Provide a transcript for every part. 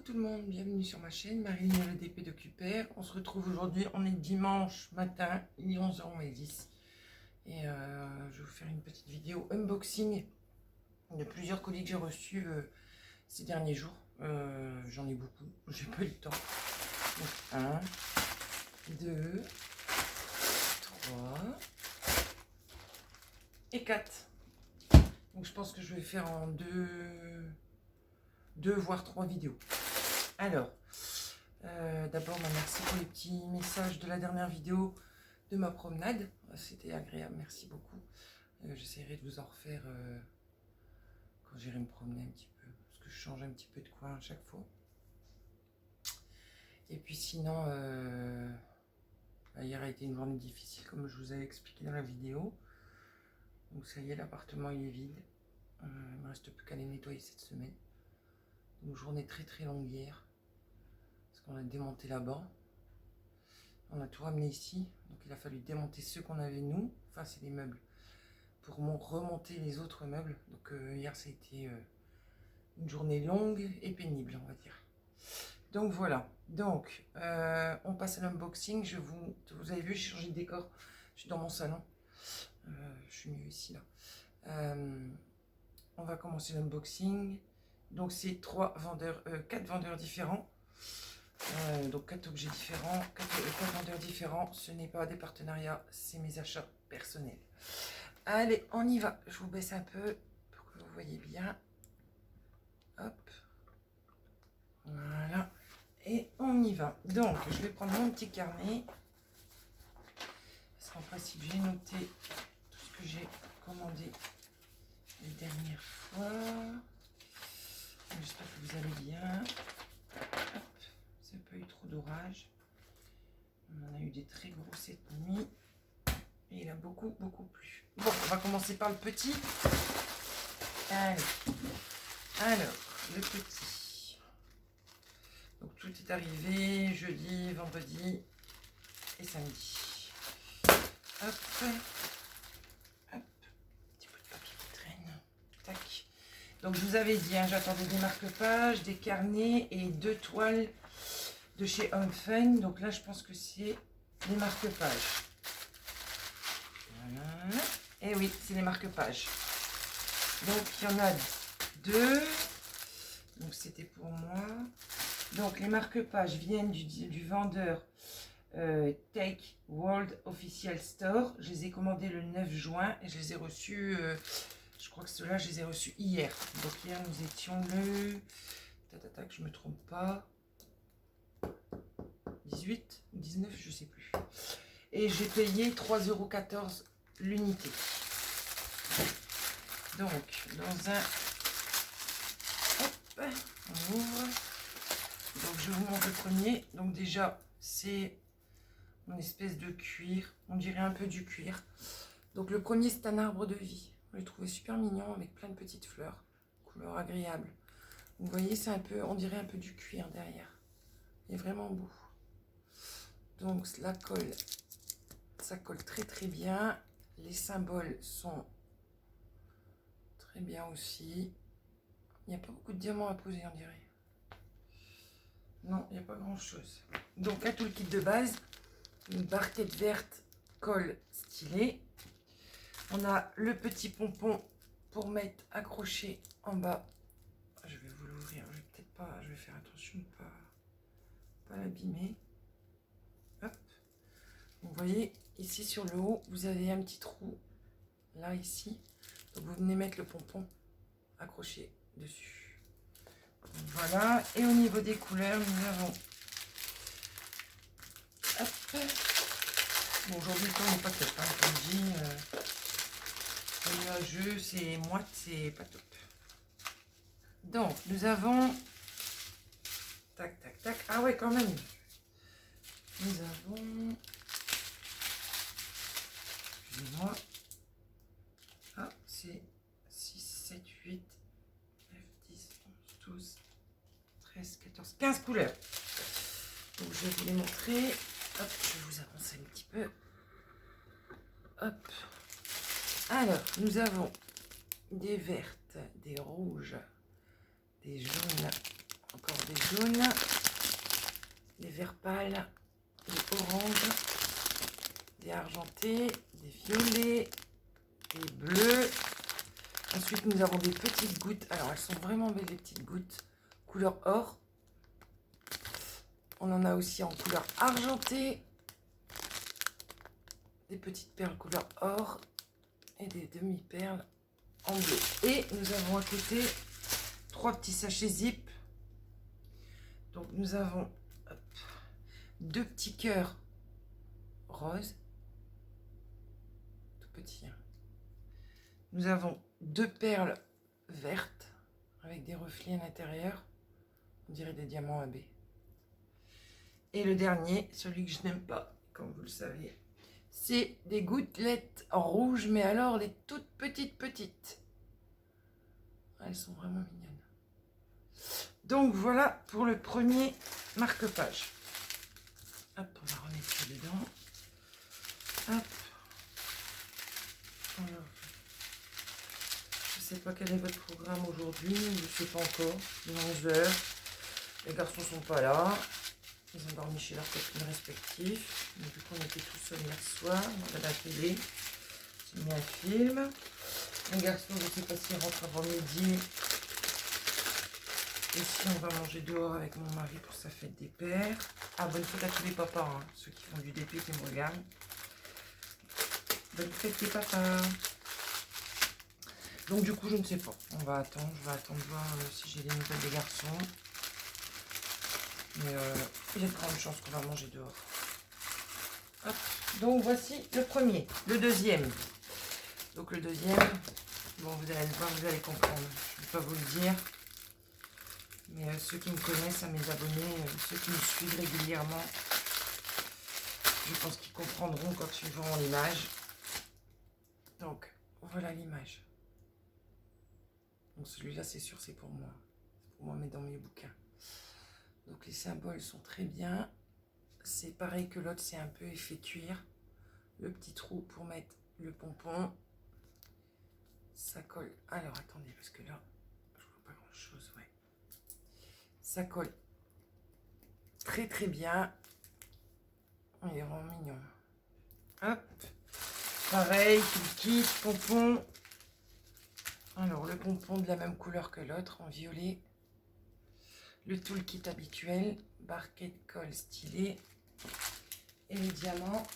Coucou tout le monde, bienvenue sur ma chaîne Marilyn LDP de Cuper. On se retrouve aujourd'hui, on est dimanche matin, il est 11h moins 10. Et je vais vous faire une petite vidéo unboxing de plusieurs colis que j'ai reçus ces derniers jours. J'en ai beaucoup, j'ai pas eu le temps. Donc 1, 2, 3 et 4. Donc je pense que je vais faire en deux voire 3 vidéos. Alors, d'abord, merci pour les petits messages de la dernière vidéo de ma promenade. C'était agréable, merci beaucoup. J'essaierai de vous en refaire quand j'irai me promener un petit peu, parce que je change un petit peu de coin à chaque fois. Et puis sinon, hier a été une journée difficile, comme je vous avais expliqué dans la vidéo. Donc ça y est, l'appartement il est vide. Il ne me reste plus qu'à les nettoyer cette semaine. Une journée très très longue hier. Parce qu'on a démonté là-bas. On a tout ramené ici. Donc il a fallu démonter ceux qu'on avait nous. Enfin c'est des meubles. Pour remonter les autres meubles. Donc hier ça a été une journée longue et pénible on va dire. Donc voilà. Donc on passe à l'unboxing. Vous avez vu, j'ai changé de décor. Je suis dans mon salon. Je suis mieux ici là. On va commencer l'unboxing. Donc c'est 4 vendeurs différents. Donc 4 objets différents, 4 vendeurs différents. Ce n'est pas des partenariats, c'est mes achats personnels. Allez, on y va. Je vous baisse un peu pour que vous voyez bien. Hop. Voilà. Et on y va. Donc, je vais prendre mon petit carnet. Parce qu'en principe, j'ai noté tout ce que j'ai commandé les dernières fois. J'espère que vous allez bien. Hop. Ça n'a pas eu trop d'orage. On en a eu des très gros cette nuit. Et il a beaucoup plu. Bon, on va commencer par le petit. Allez. Alors, le petit. Donc tout est arrivé jeudi, vendredi et samedi. Hop. Hop. Petit bout de papier qui traîne. Tac. Donc je vous avais dit, hein, j'attendais des marque-pages, des carnets et 2 toiles de chez Home Fun. Donc là je pense que c'est les marque-pages. Voilà. Et oui, c'est les marque-pages. Donc il y en a 2. Donc c'était pour moi. Donc les marque-pages viennent du vendeur Take World Official Store. Je les ai commandés le 9 juin et je les ai reçus... je crois que ceux-là, je les ai reçus hier. Donc hier, nous étions le... que je ne me trompe pas. 18 ou 19, je ne sais plus. Et j'ai payé 3,14 € l'unité. Donc, dans un... Hop, on ouvre. Donc, je vous montre le premier. Donc déjà, c'est une espèce de cuir. On dirait un peu du cuir. Donc, le premier, c'est un arbre de vie. Je l'ai trouvé super mignon avec plein de petites fleurs, couleur agréable. Vous voyez, c'est un peu, on dirait un peu du cuir derrière. Il est vraiment beau. Donc la colle, ça colle très bien. Les symboles sont très bien aussi. Il n'y a pas beaucoup de diamants à poser, on dirait. Non, il n'y a pas grand chose. Donc un toolkit de base, une barquette verte, colle stylée. On a le petit pompon pour mettre accroché en bas. Je vais vous l'ouvrir, je vais peut-être pas, je vais faire attention de pas l'abîmer. Hop. Vous voyez, ici sur le haut, vous avez un petit trou, là ici. Donc vous venez mettre le pompon accroché dessus. Voilà, et au niveau des couleurs, nous avons... Hop. Bon, aujourd'hui, le temps n'est pas top, hein, comme je dis. Le nuageux, c'est moite, c'est pas top. Donc, nous avons... Tac. Ah ouais, quand même. Nous avons... Excusez-moi. Ah, c'est 6, 7, 8, 9, 10, 11, 12, 13, 14, 15 couleurs. Donc, je vais vous les montrer. Hop, je vais vous avancer un petit peu. Hop. Alors, nous avons des vertes, des rouges, des jaunes, encore des jaunes, des verts pâles, des oranges, des argentés, des violets, des bleus. Ensuite, nous avons des petites gouttes. Alors, elles sont vraiment belles, les petites gouttes. Couleur or. On en a aussi en couleur argentée. Des petites perles couleur or. Et des demi-perles en bleu. Et nous avons à côté 3 petits sachets zip. Donc, nous avons 2 petits cœurs roses. Tout petits. Hein. Nous avons 2 perles vertes avec des reflets à l'intérieur. On dirait des diamants AB. Et le dernier, celui que je n'aime pas, comme vous le savez, c'est des gouttelettes en rouge, mais alors les toutes petites. Elles sont vraiment mignonnes. Donc voilà pour le premier marque-page. Hop, on va remettre ça dedans. Hop. Alors, je ne sais pas quel est votre programme aujourd'hui, je ne sais pas encore. Il est 11 h. Les garçons sont pas là. Ils ont dormi chez leurs copines respectives. Donc, vu qu'on était tout seuls hier soir, on regarde la télé. J'ai mis un film. Les garçons, je ne sais pas s'ils rentrent avant midi. Et si on va manger dehors avec mon mari pour sa fête des pères. Ah, bonne fête à tous les papas, hein, ceux qui font du DP qui me regardent. Bonne fête des papas. Donc du coup, je ne sais pas. On va attendre. Je vais attendre voir si j'ai des nouvelles des garçons. Mais il y a de grandes chances qu'on va manger dehors. Hop. Donc voici le premier. Le deuxième. Donc le deuxième, bon, vous allez le voir, vous allez comprendre. Je ne vais pas vous le dire. Mais ceux qui me connaissent, à mes abonnés, ceux qui me suivent régulièrement, je pense qu'ils comprendront quand ils verront l'image. Donc, voilà l'image. Donc celui-là, c'est sûr, c'est pour moi. C'est pour moi, mais dans mes bouquins. Donc les symboles sont très bien. C'est pareil que l'autre, c'est un peu effet cuir. Le petit trou pour mettre le pompon. Ça colle. Alors, attendez, parce que là, je vois pas grand-chose, ouais. Ça colle très bien. Il est vraiment mignon. Hop. Pareil, tout le kit, pompon. Alors, le pompon de la même couleur que l'autre, en violet. Le toolkit habituel, barquette colle stylé. Et les diamants.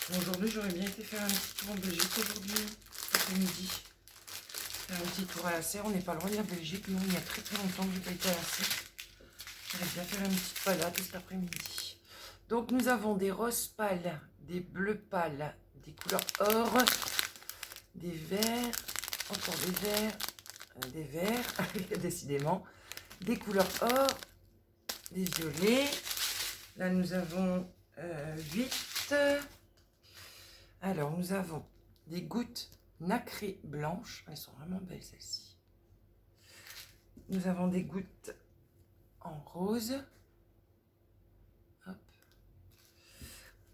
Bon, aujourd'hui, j'aurais bien été faire un petit tour en Belgique aujourd'hui, après-midi. Faire un petit tour à la serre. On n'est pas loin de la Belgique. Non, il y a très longtemps que je n'ai pas été à la serre. J'aurais bien faire une petite balade cet après-midi. Donc, nous avons des roses pâles, des bleus pâles, des couleurs or, des verts, encore des verts, décidément, des couleurs or, des violets. Là, nous avons 8. Alors, nous avons des gouttes nacrées blanches. Elles sont vraiment belles, celles-ci. Nous avons des gouttes en rose. Hop.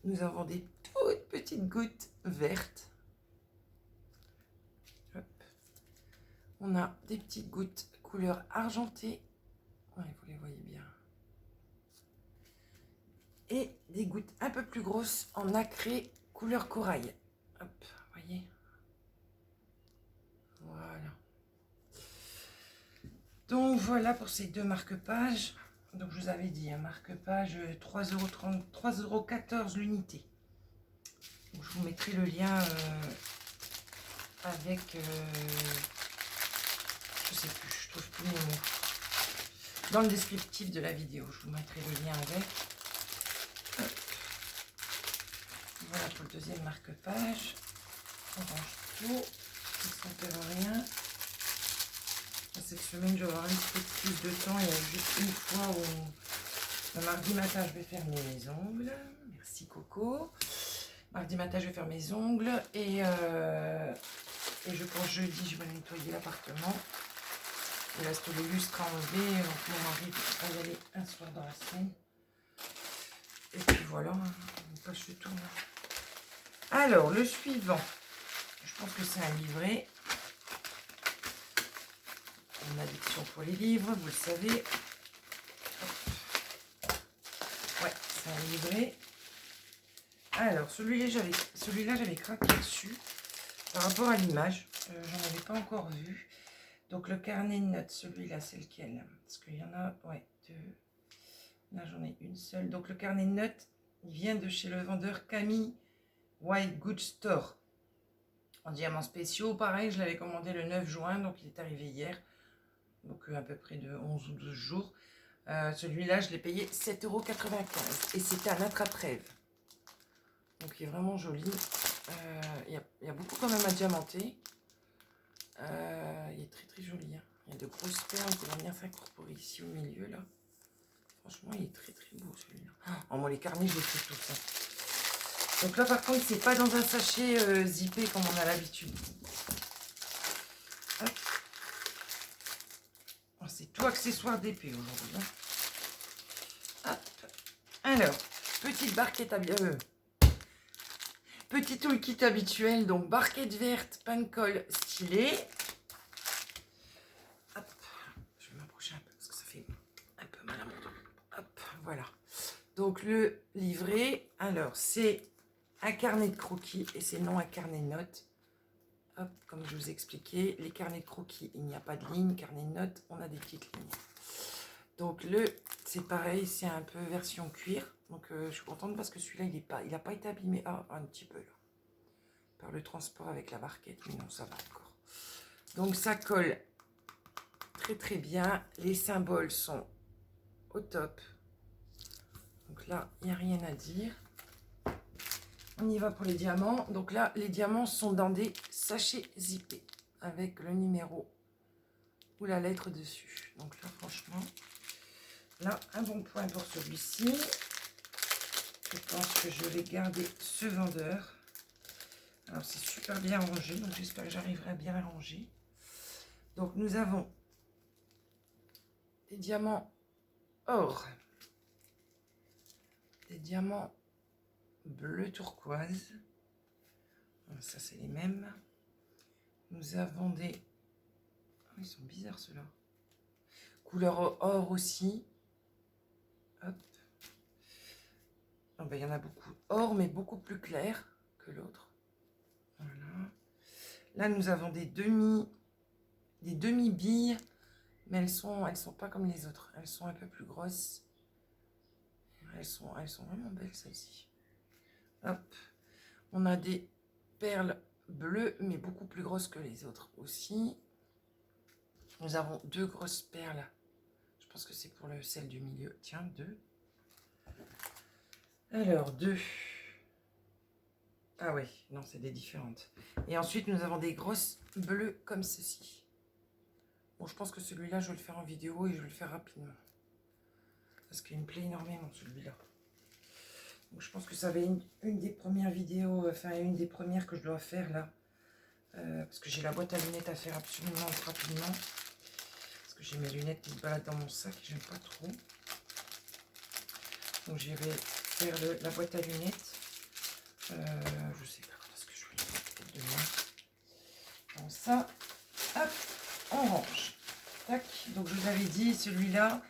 Nous avons des toutes petites gouttes vertes. Hop. On a des petites gouttes couleur argentée. Ouais, vous les voyez bien. Et des gouttes un peu plus grosses en nacré couleur corail. Hop, voyez. Voilà. Donc voilà pour ces deux marque-pages. Donc je vous avais dit, un marque-page 3,30 €, 3,14 € l'unité. Je vous mettrai le lien avec, je sais plus, je trouve plus mes mots. Dans le descriptif de la vidéo, je vous mettrai le lien avec. Hop. Voilà pour le deuxième marque-page. On range tout, ça ne s'enterre rien. Cette semaine, je vais avoir un petit peu plus de temps. Il y a juste une fois où le mardi matin, je vais faire mes ongles. Merci Coco. Mardi matin, je vais faire mes ongles. Et je pense jeudi, je vais nettoyer l'appartement. Il reste le lustre à enlever. Donc mon mari va y aller un soir dans la semaine. Et puis voilà, une page se tourne. Alors, le suivant. Je pense que c'est un livret. Une addiction pour les livres, vous le savez. Ouais, c'est un livret. Alors, celui-là, j'avais craqué dessus par rapport à l'image. J'en avais pas encore vu. Donc, le carnet de notes, celui-là, c'est lequel? Parce qu'il y en a, ouais, deux. Là, j'en ai une seule. Donc, le carnet de notes, il vient de chez le vendeur Camille White Good Store. En diamants spéciaux, pareil, je l'avais commandé le 9 juin, donc il est arrivé hier. Donc, à peu près de 11 ou 12 jours. Celui-là, je l'ai payé 7,95 € et c'était un attrape-rêve. Donc, il est vraiment joli. Il y a beaucoup quand même à diamanter. Il est très très joli. Hein. Il y a de grosses perles qui vont bien s'incorporer ici au milieu là. Franchement, il est très très beau celui-là. Oh, moi, les carnets, je les fais tous. Hein. Donc là, par contre, c'est pas dans un sachet zippé comme on a l'habitude. Oh, c'est tout accessoire d'épée aujourd'hui. Hein. Alors, petite barquette à petit toolkit habituel, donc barquette verte, pain-colle stylé. Hop, je vais m'approcher un peu parce que ça fait un peu mal à mon dos. Hop, voilà. Donc le livret, alors c'est un carnet de croquis et c'est non un carnet de notes. Hop, comme je vous ai expliqué, les carnets de croquis, il n'y a pas de ligne, carnet de notes, on a des petites lignes. Donc c'est pareil, c'est un peu version cuir. Donc je suis contente parce que celui-là, il n'a pas été abîmé. Ah, un petit peu là. Par le transport avec la barquette, mais non, ça va encore. Donc ça colle très très bien. Les symboles sont au top. Donc là, il n'y a rien à dire. On y va pour les diamants. Donc là, les diamants sont dans des sachets zippés avec le numéro ou la lettre dessus. Donc là, franchement, là, un bon point pour celui-ci. Je pense que je vais garder ce vendeur. Alors, c'est super bien rangé, donc j'espère que j'arriverai à bien ranger. Donc, nous avons des diamants or, des diamants bleu turquoise. Ça, c'est les mêmes. Nous avons des... Oh, ils sont bizarres, ceux-là. Couleur or aussi. Hop. Oh, ben, il y en a beaucoup. Or, mais beaucoup plus clair que l'autre. Voilà. Là, nous avons des demi-billes, mais elles sont pas comme les autres. Elles sont un peu plus grosses. Elles sont vraiment belles, celles-ci. Hop. On a des perles bleues, mais beaucoup plus grosses que les autres aussi. Nous avons deux grosses perles. Je pense que c'est pour celle du milieu. Tiens, deux. Alors, deux. Ah ouais, non, c'est des différentes. Et ensuite, nous avons des grosses bleues comme ceci. Bon, je pense que celui-là, je vais le faire en vidéo et je vais le faire rapidement. Parce qu'il me plaît énormément, celui-là. Donc, je pense que ça va être une des premières vidéos, enfin, une des premières que je dois faire, là. Parce que j'ai la boîte à lunettes à faire absolument rapidement. Parce que j'ai mes lunettes qui se baladent dans mon sac et j'aime pas trop. Donc, je vais faire la boîte à lunettes. Je sais pas quand est-ce que je vais le faire, peut-être demain. Bon, ça, hop, on range. Tac. Donc, je vous avais dit, celui-là,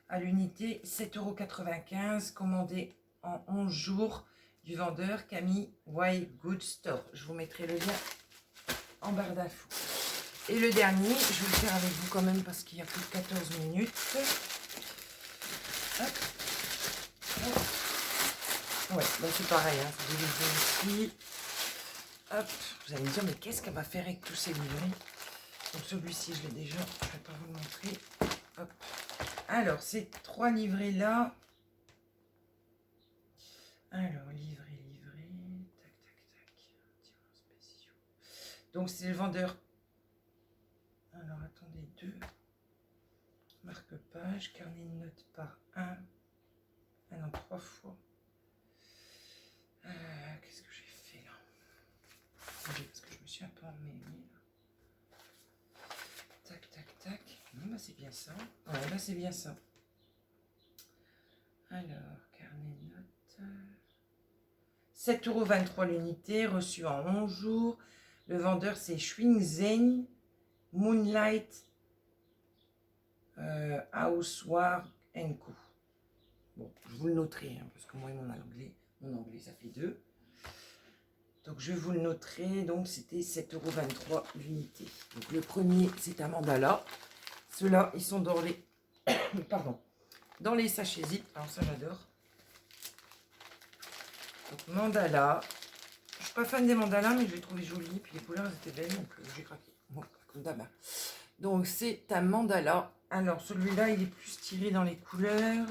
à l'unité, 7,95 €, commandé en 11 jours du vendeur Camille White Good Store. Je vous mettrai le lien en barre d'infos. Et le dernier, je vais le faire avec vous quand même parce qu'il y a plus de 14 minutes. Hop. Hop. Ouais, bah c'est pareil, hein, c'est divisé ici. Hop, vous allez me dire, mais qu'est-ce qu'elle va faire avec tous ces livrets? Donc celui-ci, je l'ai déjà, je ne vais pas vous le montrer. Hop. Alors, ces trois livrets là. Alors, livré. Tac, tac, tac. Donc, c'est le vendeur. Alors, attendez, 2. Marque-page, carnet de notes par 1. Ah non, 3 fois. Qu'est-ce que j'ai fait là? Attendez, parce que je me suis un peu emmêlée là. Tac, tac, tac. Non, bah c'est bien ça. Ouais, là c'est bien ça. Alors, carnet de notes. 7,23 € l'unité, reçu en 11 jours. Le vendeur c'est Schwingzen Moonlight Housework Co. Bon, je vous le noterai, hein, parce que moi et mon anglais, ça fait 2. Donc, je vous le noterai. Donc, c'était 7,23 € l'unité. Donc, le premier, c'est un mandala. Ceux-là, ils sont dans les... Pardon. Dans les sachets zip. Alors, ça, j'adore. Donc, mandala. Je suis pas fan des mandalas, mais je les trouvais jolis. Puis, les couleurs, elles étaient belles. Donc, j'ai craqué. Bon, comme d'hab. Donc, c'est un mandala. Alors, celui-là, il est plus tiré dans les couleurs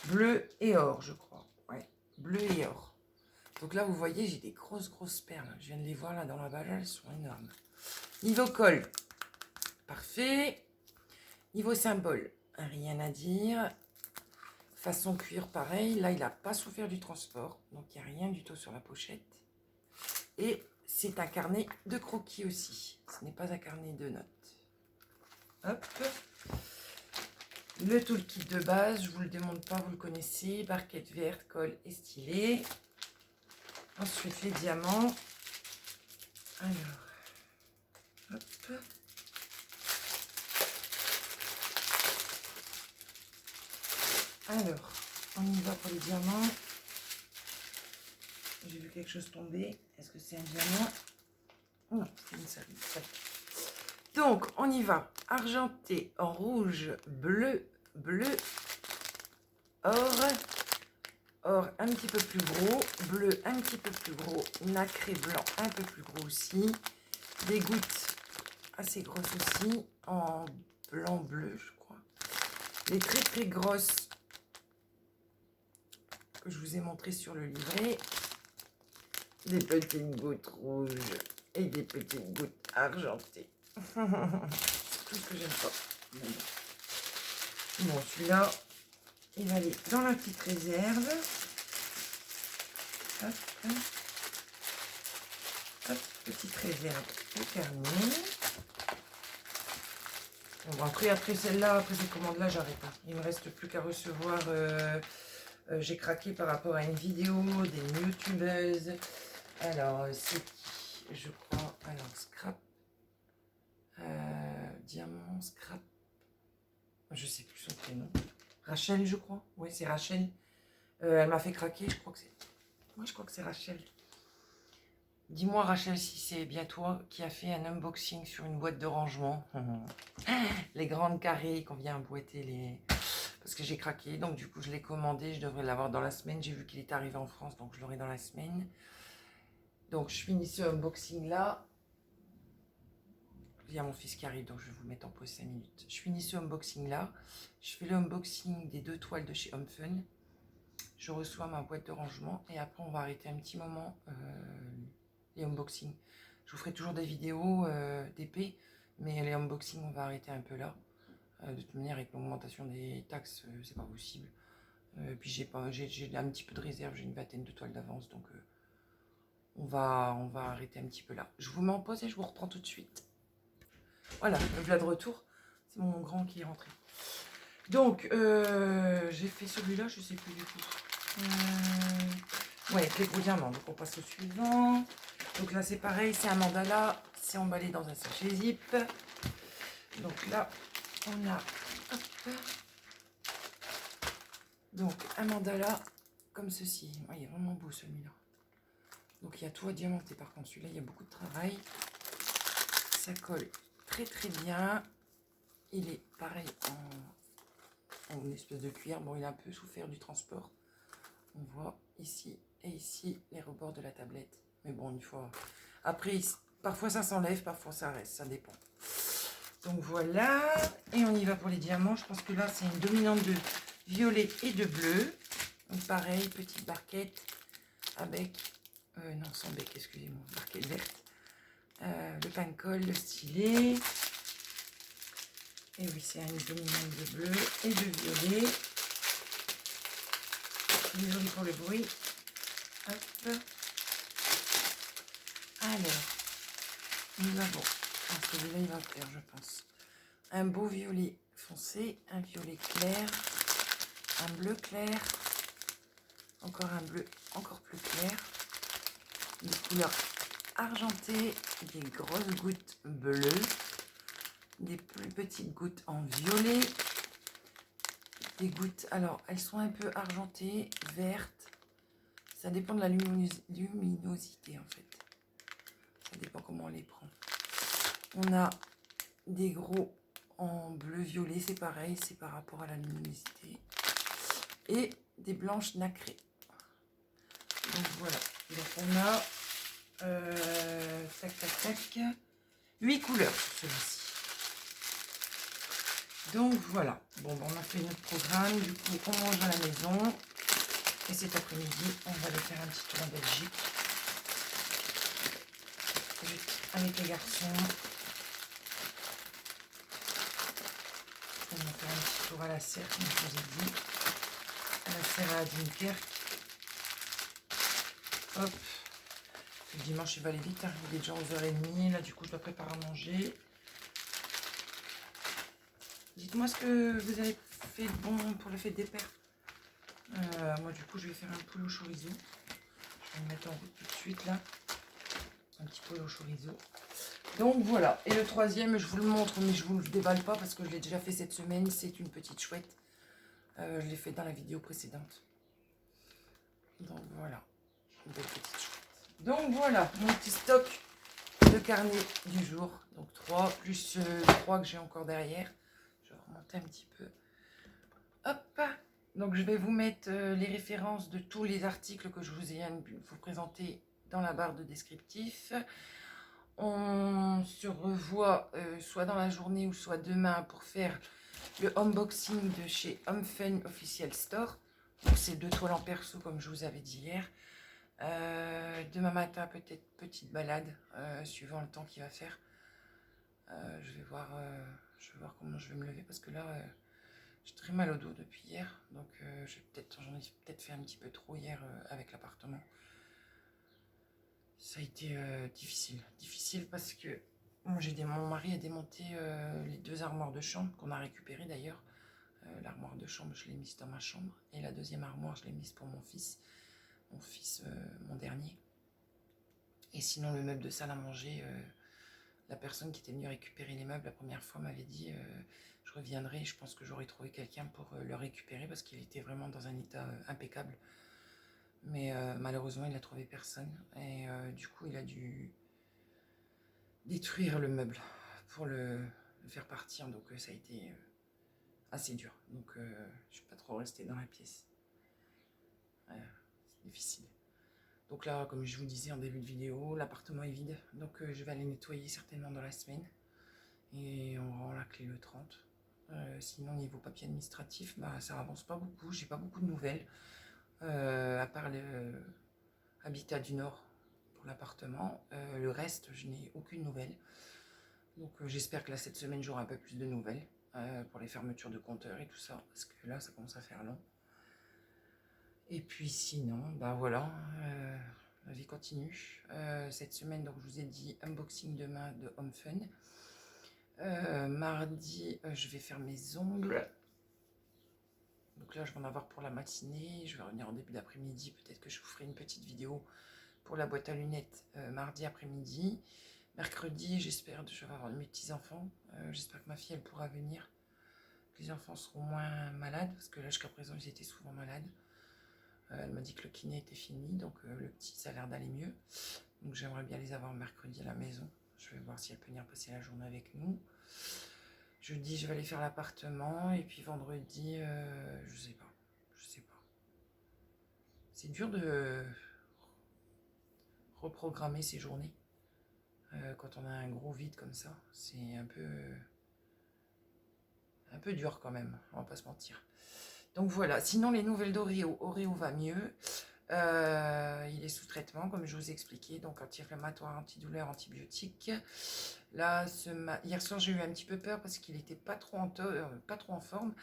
bleu et or, je crois. Ouais, bleu et or. Donc là, vous voyez, j'ai des grosses perles. Je viens de les voir là dans la balle, elles sont énormes. Niveau col, parfait. Niveau symbole, rien à dire. Façon cuir, pareil. Là, il n'a pas souffert du transport, donc il n'y a rien du tout sur la pochette. Et c'est un carnet de croquis aussi. Ce n'est pas un carnet de notes. Hop. Le toolkit de base, je ne vous le démonte pas, vous le connaissez. Barquette verte, colle et stylet. Ensuite, les diamants. Alors, hop. Alors, on y va pour les diamants. J'ai vu quelque chose tomber. Est-ce que c'est un diamant? Non, c'est une série. Donc, on y va. Argenté en rouge, bleu, or. Or un petit peu plus gros, bleu un petit peu plus gros, nacré blanc un peu plus gros aussi. Des gouttes assez grosses aussi, en blanc-bleu, je crois. Les très grosses que je vous ai montré sur le livret. Des petites gouttes rouges et des petites gouttes argentées. C'est tout ce que j'aime pas. Bon, celui-là, il va aller dans la petite réserve. Hop, hop, petite réserve au carnet. Bon, après celle-là, après ces commandes-là, j'arrête. Il ne me reste plus qu'à recevoir. J'ai craqué par rapport à une vidéo des youtubeuses. Alors, c'est qui? Je crois. Alors, scrap. Diamant, scrap. Je sais plus son prénom. Rachel, je crois. Oui, c'est Rachel. Elle m'a fait craquer. Je crois que c'est. Moi, je crois que c'est Rachel. Dis-moi, Rachel, si c'est bien toi qui as fait un unboxing sur une boîte de rangement. Les grandes carrées qu'on vient emboîter les... Parce que j'ai craqué, donc du coup, je l'ai commandé. Je devrais l'avoir dans la semaine. J'ai vu qu'il est arrivé en France, donc je l'aurai dans la semaine. Donc, je finis ce unboxing-là. Il y a mon fils qui arrive, donc je vais vous mettre en pause 5 minutes. Je finis ce unboxing-là. Je fais le unboxing des 2 toiles de chez Home Fun. Je reçois ma boîte de rangement et après, on va arrêter un petit moment les unboxings. Je vous ferai toujours des vidéos d'épée, mais les unboxings, on va arrêter un peu là. De toute manière, avec l'augmentation des taxes, c'est pas possible. Puis j'ai un petit peu de réserve, j'ai une vingtaine de toiles d'avance, donc on va arrêter un petit peu là. Je vous mets en pause et je vous reprends tout de suite. Voilà, le plat de retour, c'est mon grand qui est rentré. Donc, j'ai fait celui-là, je sais plus du tout. Ouais, les gros diamants. Donc, on passe au suivant. Donc là, c'est pareil, c'est un mandala. C'est emballé dans un sachet zip. Donc là, on a... Hop, donc, un mandala comme ceci. Ouais, il est vraiment beau celui-là. Donc, il y a tout à diamanter. Par contre, celui-là, il y a beaucoup de travail. Ça colle très bien. Il est pareil en une espèce de cuir. Bon, il a un peu souffert du transport. On voit ici et ici les rebords de la tablette. Mais bon, une fois... Après, parfois ça s'enlève, parfois ça reste. Ça dépend. Donc voilà. Et on y va pour les diamants. Je pense que là, c'est une dominante de violet et de bleu. Donc pareil, petite barquette avec... non, sans bec, excusez-moi. Barquette verte. Le pain de colle, le stylet. Et oui, c'est une dominante de bleu et de violet. Désolée pour le bruit. Hop. Alors, nous avons, celui-là il va faire, je pense, un beau violet foncé, un violet clair, un bleu clair, encore un bleu encore plus clair, des couleurs argentées, des grosses gouttes bleues, des plus petites gouttes en violet. Des gouttes, alors elles sont un peu argentées, vertes. Ça dépend de la luminosité en fait. Ça dépend comment on les prend. On a des gros en bleu-violet, c'est pareil, c'est par rapport à la luminosité. Et des blanches nacrées. Donc voilà. Donc on a tac tac tac 8 couleurs sur celui-ci. Donc voilà. Bon, on a fait notre programme. Du coup, on mange à la maison. Et cet après-midi, on va aller faire un petit tour en Belgique. Avec les garçons. On va faire un petit tour à la serre, comme je vous ai dit. À la serre à Dunkerque. Hop. Le dimanche, il va aller vite. Hein. Il est déjà 11h30. Là, du coup, je dois préparer à manger. Dites-moi ce que vous avez fait de bon pour le fête des pères. Moi, du coup, je vais faire un poulet au chorizo. Je vais le mettre en route tout de suite, là. Un petit poulet au chorizo. Donc, voilà. Et le troisième, je vous le montre, mais je ne vous le déballe pas parce que je l'ai déjà fait cette semaine. C'est une petite chouette. Je l'ai fait dans la vidéo précédente. Donc, voilà. Une belle petite chouette. Donc, voilà. Mon petit stock de carnet du jour. Donc, 3 plus 3 que j'ai encore derrière. Je vais remonter un petit peu. Hop. Donc, je vais vous mettre les références de tous les articles que je vous ai vous présenter dans la barre de descriptif. On se revoit soit dans la journée ou soit demain pour faire le unboxing de chez HomeFun Official Store. C'est 2 toiles en perso comme je vous avais dit hier. Demain matin, peut-être petite balade, suivant le temps qu'il va faire. Je vais voir comment je vais me lever parce que là, j'ai très mal au dos depuis hier. Donc, j'en ai peut-être fait un petit peu trop hier avec l'appartement. Ça a été difficile parce que mon mari a démonté les 2 armoires de chambre qu'on a récupérées d'ailleurs. L'armoire de chambre, je l'ai mise dans ma chambre. Et la deuxième armoire, je l'ai mise pour mon fils. Mon dernier. Et sinon, le meuble de salle à manger, la personne qui était venue récupérer les meubles la première fois m'avait dit je reviendrai, je pense que j'aurais trouvé quelqu'un pour le récupérer parce qu'il était vraiment dans un état impeccable. Mais malheureusement, il n'a trouvé personne. Et du coup, il a dû détruire le meuble pour le faire partir. Donc ça a été assez dur. Donc je ne suis pas trop restée dans la pièce. C'est difficile. Donc là, comme je vous disais en début de vidéo, l'appartement est vide. Donc je vais aller nettoyer certainement dans la semaine. Et on rend la clé le 30. Sinon, niveau papier administratif, bah, ça avance pas beaucoup. J'ai pas beaucoup de nouvelles. À part l'habitat du Nord pour l'appartement. Le reste, je n'ai aucune nouvelle. Donc j'espère que là, cette semaine, j'aurai un peu plus de nouvelles pour les fermetures de compteurs et tout ça. Parce que là, ça commence à faire long. Et puis sinon, bah voilà, la vie continue. Cette semaine, donc je vous ai dit unboxing demain de HomeFun. Mardi, je vais faire mes ongles. Donc là, je vais en avoir pour la matinée. Je vais revenir en début d'après-midi. Peut-être que je vous ferai une petite vidéo pour la boîte à lunettes mardi après-midi. Mercredi, j'espère que je vais avoir mes petits-enfants. J'espère que ma fille, elle pourra venir. Que les enfants seront moins malades. Parce que là, jusqu'à présent, ils étaient souvent malades. Elle m'a dit que le kiné était fini. Donc le petit, ça a l'air d'aller mieux. Donc j'aimerais bien les avoir mercredi à la maison. Je vais voir si elle peut venir passer la journée avec nous. Jeudi, je vais aller faire l'appartement. Et puis vendredi, je sais pas. C'est dur de reprogrammer ses journées. Quand on a un gros vide comme ça, c'est un peu dur quand même, on va pas se mentir. Donc voilà, sinon les nouvelles d'Oreo, Oreo va mieux. Il est sous traitement, comme je vous ai expliqué, donc anti-inflammatoire, antidouleur, antibiotique. Là, hier soir, j'ai eu un petit peu peur parce qu'il n'était pas trop en forme.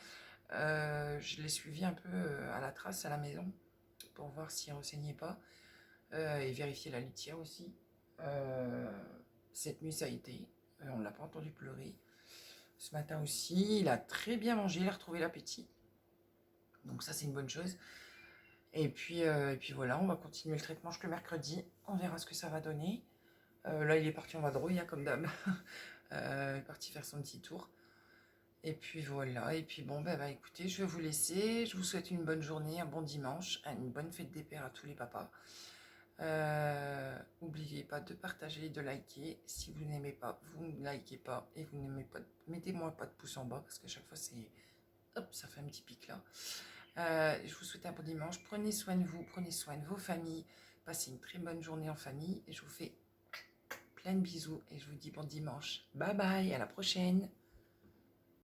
Je l'ai suivi un peu à la trace à la maison pour voir s'il ne renseignait pas et vérifier la litière aussi. Cette nuit, ça a été. On ne l'a pas entendu pleurer. Ce matin aussi, il a très bien mangé, il a retrouvé l'appétit. Donc ça, c'est une bonne chose. Et puis voilà, on va continuer le traitement jusqu'au mercredi. On verra ce que ça va donner. Là, il est parti en vadrouille, hein, comme d'hab. Il est parti faire son petit tour. Et puis voilà, et puis bon, bah, écoutez, je vais vous laisser. Je vous souhaite une bonne journée, un bon dimanche, une bonne fête des pères à tous les papas. N'oubliez pas de partager, de liker. Si vous n'aimez pas, vous ne likez pas. Et vous n'aimez pas, mettez-moi pas de pouce en bas, parce qu'à chaque fois, c'est... Hop, ça fait un petit pic là. Je vous souhaite un bon dimanche. Prenez soin de vous, prenez soin de vos familles. Passez une très bonne journée en famille. Et je vous fais plein de bisous. Et je vous dis bon dimanche. Bye bye, à la prochaine.